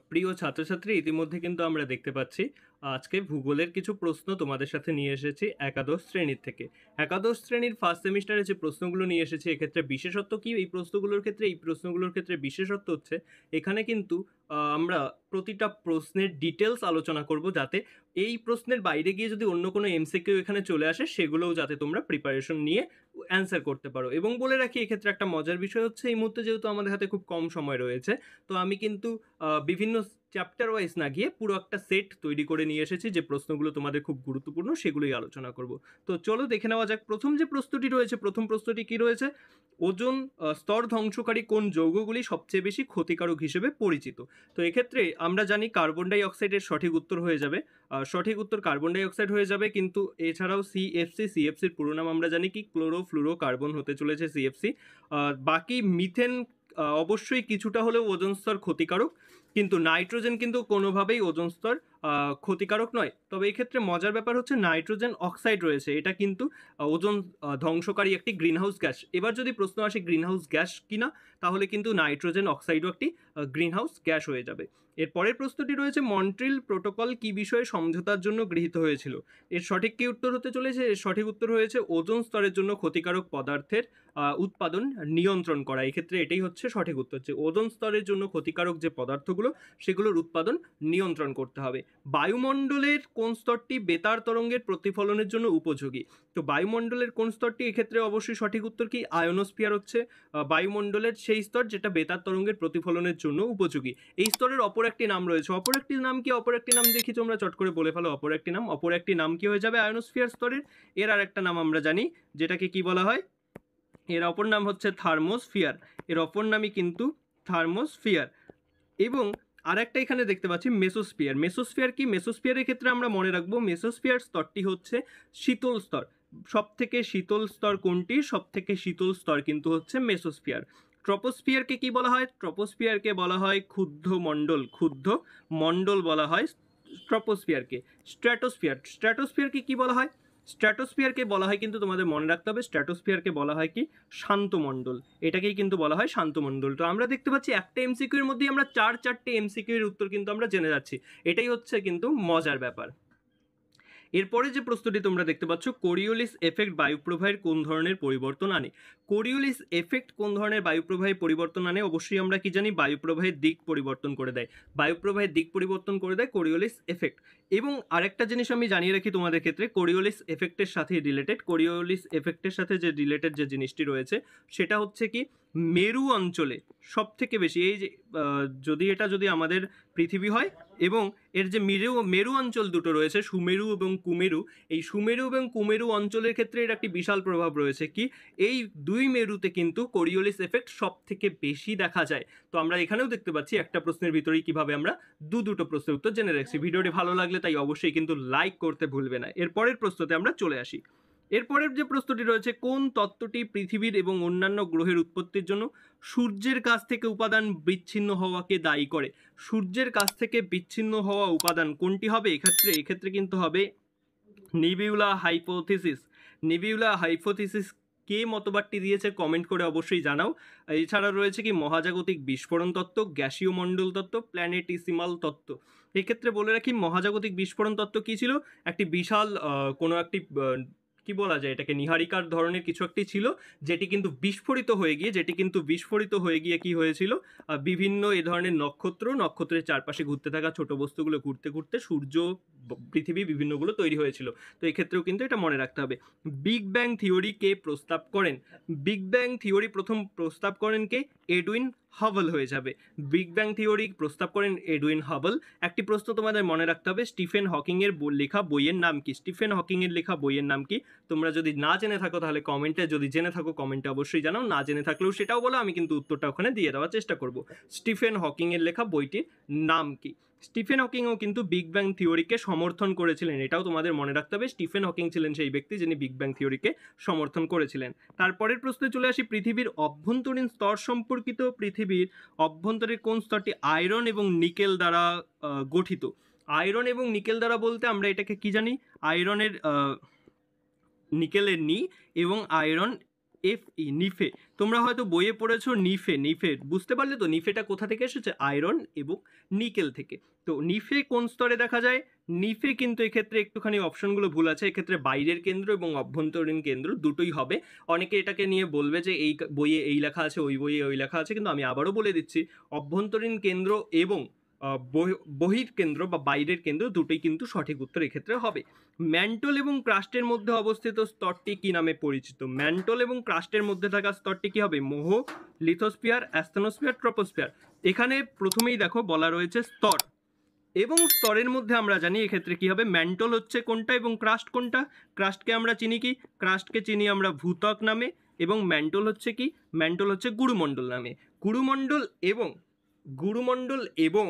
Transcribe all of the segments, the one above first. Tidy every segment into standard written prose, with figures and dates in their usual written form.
প্রিয় ছাত্রছাত্রী, ইতিমধ্যে কিন্তু আমরা দেখতে পাচ্ছি আজকে ভূগোলের কিছু প্রশ্ন তোমাদের সাথে নিয়ে এসেছি একাদশ শ্রেণীর থেকে। একাদশ শ্রেণীর ফার্স্ট সেমিস্টারে যে প্রশ্নগুলো নিয়ে এসেছি, এক্ষেত্রে বিশেষত্ব কি এই প্রশ্নগুলোর ক্ষেত্রে বিশেষত্ব হচ্ছে এখানে কিন্তু আমরা প্রতিটা প্রশ্নের ডিটেলস আলোচনা করব, যাতে এই প্রশ্নের বাইরে গিয়ে যদি অন্য কোনো এমসিকিউ এখানে চলে আসে সেগুলোও যাতে তোমরা প্রিপারেশন নিয়ে অ্যান্সার করতে পারো। এবং বলে রাখি, এক্ষেত্রে একটা মজার বিষয় হচ্ছে এই মুহূর্তে যেহেতু আমাদের হাতে খুব কম সময় রয়েছে, তো আমি কিন্তু বিভিন্ন চ্যাপ্টার ওয়াইজ না গিয়ে পুরো একটা সেট তৈরি করে নিয়ে এসেছি, যে প্রশ্নগুলো তোমাদের খুব গুরুত্বপূর্ণ সেগুলোই আলোচনা করব। তো চলো দেখে নেওয়া যাক। প্রথম যে প্রশ্নটি রয়েছে, প্রথম প্রশ্নটি কি রয়েছে, ওজোন স্তর ধ্বংসকারী কোন যৌগগুলি সবচেয়ে বেশি ক্ষতিকারক হিসেবে পরিচিত? তো এক্ষেত্রে আমরা জানি কার্বন ডাই অক্সাইডের সঠিক উত্তর হয়ে যাবে। সঠিক উত্তর কার্বন ডাই অক্সাইড হয়ে যাবে, কিন্তু এছাড়াও সিএফসির পুরো নাম আমরা জানি কি, ক্লোরোফ্লুরো কার্বন হতে চলেছে সিএফসি। বাকি মিথেন অবশ্যই কিছুটা হলেও ওজোন স্তর ক্ষতিকারক, কিন্তু নাইট্রোজেন কিন্তু কোনোভাবেই ওজোন স্তর ক্ষতিকারক নয়। তবে এক্ষেত্রে মজার ব্যাপার হচ্ছে নাইট্রোজেন অক্সাইড রয়েছে, এটা কিন্তু ওজোন ধ্বংসকারী একটি গ্রিনহাউস গ্যাস। এবার যদি প্রশ্ন আসে গ্রিনহাউস গ্যাস কিনা, তাহলে কিন্তু নাইট্রোজেন অক্সাইডও একটি গ্রিনহাউস গ্যাস হয়ে যাবে। এর পরের প্রশ্নটি রয়েছে, মন্ট্রিল প্রোটোকল কি বিষয়ে সমঝোতার জন্য গৃহীত হয়েছিল? এর সঠিক কি উত্তর হতে চলেছে? এর সঠিক উত্তর হয়েছে ওজোন স্তরের জন্য ক্ষতিকারক পদার্থের উৎপাদন নিয়ন্ত্রণ করা। এক্ষেত্রে এটাই হচ্ছে সঠিক উত্তর, যে ওজোন স্তরের জন্য ক্ষতিকারক যে পদার্থগুলো সেগুলোর উৎপাদন নিয়ন্ত্রণ করতে হবে। বায়ুমণ্ডলের কোন স্তরটি বেতার তরঙ্গের প্রতিফলনের জন্য উপযোগী? তো বায়ুমণ্ডলের কোন স্তরটি? এক্ষেত্রে অবশ্যই সঠিক উত্তর কি, আয়নোস্ফিয়ার হচ্ছে বায়ুমণ্ডলের সেই স্তর যেটা বেতার তরঙ্গের প্রতিফলনের জন্য উপযোগী। এই স্তরের অপর একটি নাম রয়েছে, অপর একটি নাম কি? অপর একটি নাম দেখি তোমরা চট করে বলে ফেলো। অপর একটি নাম কি হয়ে যাবে আয়নোস্ফিয়ার স্তরের? এর আর একটা নাম আমরা জানি, যেটাকে কি বলা হয়, এর অপর নাম হচ্ছে থার্মোস্ফিয়ার। এর অপর নামই কিন্তু থার্মোস্ফিয়ার। এবং আরেকটা এখানে দেখতে পাচ্ছি মেসোস্ফিয়ার। মেসোস্ফিয়ার কি? মেসোস্ফিয়ারের ক্ষেত্রে আমরা মনে রাখবো মেসোস্ফিয়ার স্তরটি হচ্ছে শীতল স্তর। সব থেকে শীতল স্তর কোনটি? সব থেকে শীতল স্তর কিন্তু হচ্ছে মেসোস্ফিয়ার। ট্রপোস্ফিয়ারকে কি বলা হয়? ট্রপোস্ফিয়ারকে বলা হয় ক্ষুদ্র মণ্ডল। ক্ষুদ্র মণ্ডল বলা হয় ট্রপোস্ফিয়ারকে। স্ট্র্যাটোস্ফিয়ারকে কি বলা হয়? স্ট্র্যাটোস্ফিয়ারকে বলা হয়, কিন্তু তোমাদের মনে রাখতে হবে, স্ট্র্যাটোস্ফিয়ারকে বলা হয় কি, শান্তমণ্ডল। এটাকেই কিন্তু বলা হয় শান্তমণ্ডল। তো আমরা দেখতে পাচ্ছি একটা এমসিকিউ এর মধ্যেই আমরা চারটে এমসিকিউ এর উত্তর কিন্তু আমরা জেনে যাচ্ছি। এটাই হচ্ছে কিন্তু মজার ব্যাপার। এরপরে যে প্রশ্নটি তোমরা দেখতে পাচ্ছ, কোরিওলিস এফেক্ট বায়ুপ্রবাহের কোন ধরনের পরিবর্তন আনে? কোরিওলিস এফেক্ট কোন ধরনের বায়ুপ্রবাহে পরিবর্তন আনে? অবশ্যই আমরা কি জানি, বায়ুপ্রবাহের দিক পরিবর্তন করে দেয়। বায়ুপ্রবাহের দিক পরিবর্তন করে দেয় কোরিওলিস এফেক্ট। এবং আরেকটা জিনিস আমি জানিয়ে রাখি তোমাদের ক্ষেত্রে, কোরিওলিস এফেক্টের সাথে রিলেটেড, কোরিওলিস এফেক্টের সাথে যে রিলেটেড যে জিনিসটি রয়েছে সেটা হচ্ছে কি, মেরু অঞ্চলে সব থেকে বেশি, এই যে যদি আমাদের পৃথিবী হয় এবং এর যে মেরু অঞ্চল দুটো রয়েছে, সুমেরু এবং কুমেরু, এই সুমেরু এবং কুমেরু অঞ্চলের ক্ষেত্রে এর একটি বিশাল প্রভাব রয়েছে কি, এই দুই মেরুতে কিন্তু কোরিওলিস এফেক্ট সব থেকে বেশি দেখা যায়। তো আমরা এখানেও দেখতে পাচ্ছি একটা প্রশ্নের ভিতরেই কিভাবে আমরা দুটো প্রশ্নের উত্তর জেনে রাখছি। ভিডিওটি ভালো লাগলে তাই অবশ্যই কিন্তু লাইক করতে ভুলবে না। এরপরের প্রশ্নতে আমরা চলে আসি। এরপরের যে প্রশ্নটি রয়েছে, কোন তত্ত্বটি পৃথিবীর এবং অন্যান্য গ্রহের উৎপত্তির জন্য সূর্যের কাছ থেকে উপাদান বিচ্ছিন্ন হওয়াকে দায়ী করে? সূর্যের কাছ থেকে বিচ্ছিন্ন হওয়া উপাদান কোনটি হবে? এক্ষেত্রে কিন্তু হবে নিবিউলা হাইপোথিসিস। নিবিউলা হাইপোথিসিস কে মতবাদটি দিয়েছে কমেন্ট করে অবশ্যই জানাও। এছাড়া রয়েছে কি মহাজাগতিক বিস্ফোরণ তত্ত্ব, গ্যাসীয় মণ্ডল তত্ত্ব, প্ল্যানেটিসিমাল তত্ত্ব। এক্ষেত্রে বলে রাখি, মহাজাগতিক বিস্ফোরণ তত্ত্ব কি ছিল? একটি বিশাল কোনো একটি কি বলা যায় এটাকে, নিহারিকার ধরনের কিছু একটি ছিল, যেটি কিন্তু বিস্ফোরিত হয়ে গিয়ে কি হয়েছিল, বিভিন্ন এ ধরনের নক্ষত্রের চারপাশে ঘুরতে থাকা ছোট বস্তুগুলো ঘুরতে ঘুরতে সূর্য, পৃথিবী বিভিন্নগুলো তৈরি হয়েছিল। তো এক্ষেত্রেও কিন্তু এটা মনে রাখতে হবে। বিগ ব্যাং থিওরি কে প্রস্তাব করেন? বিগ ব্যাং থিওরি প্রথম প্রস্তাব করেন কে? এডুইন হাবল হয়ে যাবে। বিগ ব্যাং থিওরি প্রস্তাব করেন এডুইন হাবল। একটি প্রশ্ন তোমাদের মনে রাখতে হবে, স্টিফেন হকিং এর লেখা বইয়ের নাম কি? স্টিফেন হকিং এর লেখা বইয়ের নাম কি? তোমরা যদি না জেনে থাকো তাহলে কমেন্টে, যদি জেনে থাকো কমেন্টে অবশ্যই জানাও, না জেনে থাকলেও সেটাও বলো, আমি কিন্তু উত্তরটা ওখানে দিয়ে দেওয়ার চেষ্টা করব। স্টিফেন হকিং এর লেখা বইটির নাম কি? স্টিফেন হকিংও কিন্তু বিগ ব্যাং থিওরিকে সমর্থন করেছিলেন, এটাও তোমাদের মনে রাখতে হবে। স্টিফেন হকিং ছিলেন সেই ব্যক্তি যিনি বিগ ব্যাং থিওরিকে সমর্থন করেছিলেন। তারপরের প্রশ্নে চলে আসি, পৃথিবীর অভ্যন্তরীণ স্তর সম্পর্কিত। পৃথিবীর অভ্যন্তরীণ কোন স্তরটি আয়রন এবং নিকেল দ্বারা গঠিত? আয়রন এবং নিকেল দ্বারা বলতে আমরা এটাকে কি জানি, আয়রনের নিকেলের নি এবং আয়রন FE নিফে। তোমরা হয়তো বইয়ে পড়েছো নিফে বুঝতে পারলে তো? নিফেটা কোথা থেকে এসেছে? আয়রন এবং নিকেল থেকে। তো নিফে কোন স্তরে দেখা যায়? নিফে কিন্তু এক্ষেত্রে একটুখানি অপশনগুলো ভুল আছে, এক্ষেত্রে বাইরের কেন্দ্র এবং অভ্যন্তরীণ কেন্দ্র দুটোই হবে। অনেকে এটাকে নিয়ে বলবে যে এই বইয়ে এই লেখা আছে, ওই বইয়ে ওই লেখা আছে, কিন্তু আমি আবারও বলে দিচ্ছি অভ্যন্তরীণ কেন্দ্র এবং বহির কেন্দ্র বা বাইরের কেন্দ্র দুটোই কিন্তু সঠিক উত্তর এক্ষেত্রে হবে। ম্যান্টল এবং ক্রাস্টের মধ্যে অবস্থিত স্তরটি কি নামে পরিচিত? ম্যান্টল এবং ক্রাস্টের মধ্যে থাকা স্তরটি কি হবে? মোহ, লিথোস্ফিয়ার, অ্যাস্থেনোস্ফিয়ার, ট্রপোস্ফিয়ার। এখানে প্রথমেই দেখো বলা রয়েছে স্তর, এবং স্তরের মধ্যে আমরা জানি এক্ষেত্রে কি হবে, ম্যান্টল হচ্ছে কোনটা এবং ক্রাস্ট কোনটা? ক্রাস্টকে আমরা চিনি কি? ক্রাস্টকে চিনি আমরা ভূত্বক নামে, এবং ম্যান্টল হচ্ছে কি? ম্যান্টল হচ্ছে গুরুমণ্ডল নামে। গুরুমণ্ডল এবং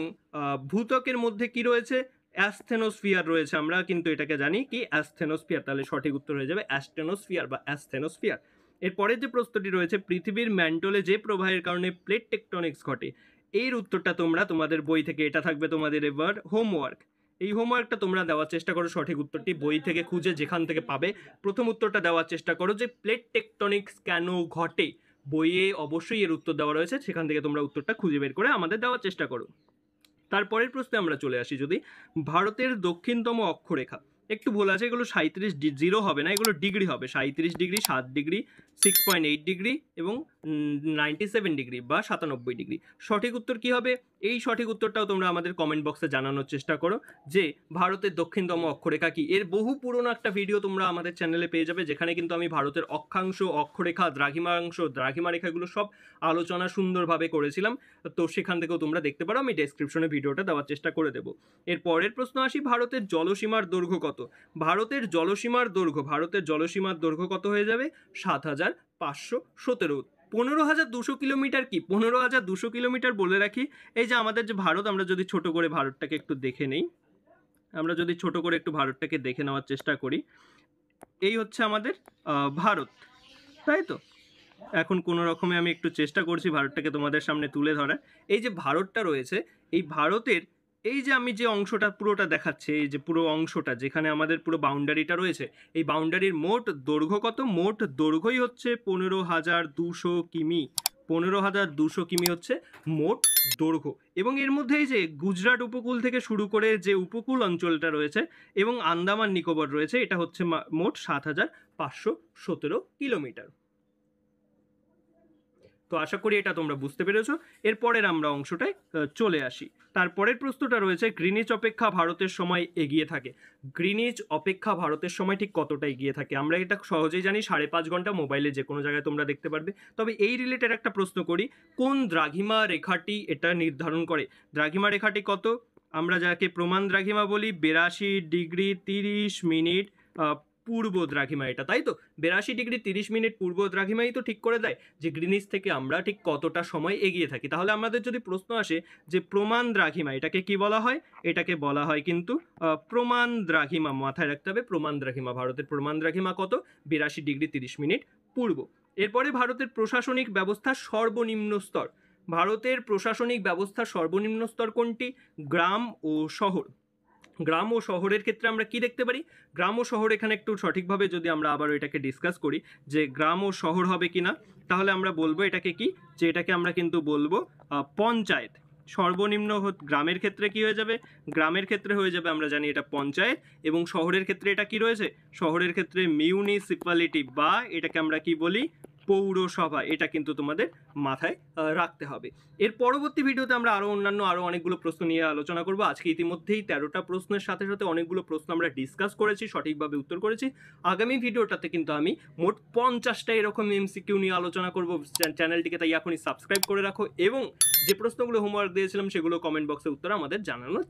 ভূত্বকের মধ্যে কি রয়েছে? অ্যাস্থেনোস্ফিয়ার রয়েছে। আমরা কিন্তু এটাকে জানি কি? অ্যাস্থেনোস্ফিয়ার। তাহলে সঠিক উত্তর হয়ে যাবে অ্যাস্টেনোস্ফিয়ার বা অ্যাস্থেনোস্ফিয়ার। এরপরের যে প্রশ্নটি রয়েছে, পৃথিবীর ম্যান্টলে যে প্রবাহের কারণে প্লেট টেকটনিক্স ঘটে, এর উত্তরটা তোমরা তোমাদের বই থেকে, এটা থাকবে তোমাদের এবার হোমওয়ার্ক, এই হোমওয়ার্কটা তোমরা দেওয়ার চেষ্টা করো। সঠিক উত্তরটি বই থেকে খুঁজে যেখান থেকে পাবে প্রথম উত্তরটা দেওয়ার চেষ্টা করো, যে প্লেট টেকটনিক্স কেন ঘটে। বইয়ে অবশ্যই এর উত্তর দেওয়া রয়েছে, সেখান থেকে তোমরা উত্তরটা খুঁজে বের করে আমাদের দেওয়ার চেষ্টা করো। তারপরের প্রশ্নে আমরা চলে আসি, যদি ভারতের দক্ষিণতম অক্ষরেখা, একটু ভুল আছে, এগুলো 37 হবে না, এগুলো ডিগ্রি হবে। 37 ডিগ্রি, 7 ডিগ্রি, 6.8 ডিগ্রি এবং 97 ডিগ্রি বা 97 ডিগ্রি। সঠিক উত্তর কি হবে? এই সঠিক উত্তরটাও তোমরা আমাদের কমেন্ট বক্সে জানানোর চেষ্টা করো যে ভারতের দক্ষিণতম অক্ষরেখা কি। এর বহু পুরনো একটা ভিডিও তোমরা আমাদের চ্যানেলে পেয়ে যাবে, যেখানে কিন্তু আমি ভারতের অক্ষাংশ, অক্ষরেখা, দ্রাঘিমাংশ, দ্রাঘিমা রেখাগুলো সব আলোচনা সুন্দরভাবে করেছিলাম। তো সেখান থেকেও তোমরা দেখতে পারো, আমি ডেসক্রিপশনে ভিডিওটা দেওয়ার চেষ্টা করে দেবো। এর পরের প্রশ্ন আসি, ভারতের জলসীমার দৈর্ঘ্য কত? ভারতের জলসীমার দৈর্ঘ্য কত হয়ে যাবে? 7,517। 15,200 কিলোমিটার কি? 15,200 কিলোমিটার বলে রাখি, এই যে আমাদের যে ভারত, আমরা যদি ছোট করে ভারতটাকে একটু দেখে নেই, আমরা যদি ছোট করে একটু ভারতটাকে দেখে নেওয়ার চেষ্টা করি, এই হচ্ছে আমাদের ভারত, তাই তো? এখন কোনো রকমে আমি একটু চেষ্টা করছি ভারতটাকে তোমাদের সামনে তুলে ধরার। এই যে ভারতটা রয়েছে, এই ভারতের এই যে আমি যে অংশটা পুরোটা দেখাচ্ছি, এই যে পুরো অংশটা যেখানে আমাদের পুরো বাউন্ডারিটা রয়েছে, এই বাউন্ডারির মোট দৈর্ঘ্য কত? মোট দৈর্ঘ্যই হচ্ছে 15,200 কিমি। 15,200 কিমি হচ্ছে মোট দৈর্ঘ্য। এবং এর মধ্যে এই যে গুজরাট উপকূল থেকে শুরু করে যে উপকূল অঞ্চলটা রয়েছে এবং আন্দামান নিকোবর রয়েছে, এটা হচ্ছে মোট 7,517 কিলোমিটার। তো আশা করি এটা তোমরা বুঝতে পেরেছো। এরপরের আমরা অংশটায় চলে আসি। তারপরের প্রশ্নটা রয়েছে, গ্রিনিচ অপেক্ষা ভারতের সময় এগিয়ে থাকে। গ্রিনিচ অপেক্ষা ভারতের সময় ঠিক কতটা এগিয়ে থাকে? আমরা এটা সহজেই জানি, 5.5 ঘন্টা। মোবাইলে যে কোনো জায়গায় তোমরা দেখতে পারবে। তবে এই রিলেটেড একটা প্রশ্ন করি, কোন দ্রাঘিমা রেখাটি এটা নির্ধারণ করে? দ্রাঘিমা রেখাটি কত? আমরা যাকে প্রমাণ দ্রাঘিমা বলি, 82 ডিগ্রি 30 মিনিট পূর্ব দ্রাঘিমা এটা, তাই তো? 82 ডিগ্রি 30 মিনিট পূর্ব দ্রাঘিমাই তো ঠিক করে দেয় যে গ্রিনিচ থেকে আমরা ঠিক কতটা সময় এগিয়ে থাকি। তাহলে আমাদের যদি প্রশ্ন আসে যে প্রমাণ দ্রাঘিমা, এটাকে কি বলা হয়? এটাকে বলা হয় কিন্তু প্রমাণ দ্রাঘিমা। মাথায় রাখতে হবে প্রমাণ দ্রাঘিমা। ভারতের প্রমাণ দ্রাঘিমা কত? 82 ডিগ্রি 30 মিনিট পূর্ব। এরপরে ভারতের প্রশাসনিক ব্যবস্থার সর্বনিম্ন স্তর। ভারতের প্রশাসনিক ব্যবস্থার সর্বনিম্ন স্তর কোনটি? গ্রাম ও শহর। গ্রাম ও শহরের ক্ষেত্রে আমরা কি দেখতে পারি? গ্রাম ও শহর, এখানে একটু সঠিকভাবে যদি আমরা আবার এটাকে ডিসকাস করি যে গ্রাম ও শহর হবে কিনা, তাহলে আমরা বলবো এটাকে কি, যে এটাকে আমরা কিন্তু বলবো পঞ্চায়েত। সর্বনিম্ন গ্রামের ক্ষেত্রে কি হয়ে যাবে? গ্রামের ক্ষেত্রে হয়ে যাবে, আমরা জানি এটা পঞ্চায়েত। এবং শহরের ক্ষেত্রে এটা কি রয়েছে? শহরের ক্ষেত্রে মিউনিসিপ্যালিটি, বা এটাকে আমরা কি বলি? পৌরসভা। এটা কিন্তু তোমাদের মাথায় রাখতে হবে। এর পরবর্তী ভিডিওতে আমরা আরও অনেকগুলো প্রশ্ন নিয়ে আলোচনা করব। আজকে ইতিমধ্যেই 13টা প্রশ্নের সাথে সাথে অনেকগুলো প্রশ্ন আমরা ডিসকাস করেছি, সঠিকভাবে উত্তর করেছি। আগামী ভিডিওটাতে কিন্তু আমি মোট 50টা এরকম এমসিকিউ নিয়ে আলোচনা করব। চ্যানেলটিকে তাই এখনই সাবস্ক্রাইব করে রাখো, এবং যে প্রশ্নগুলো হোমওয়ার্ক দিয়েছিলাম সেগুলো কমেন্ট বক্সে উত্তর আমাদের জানানোর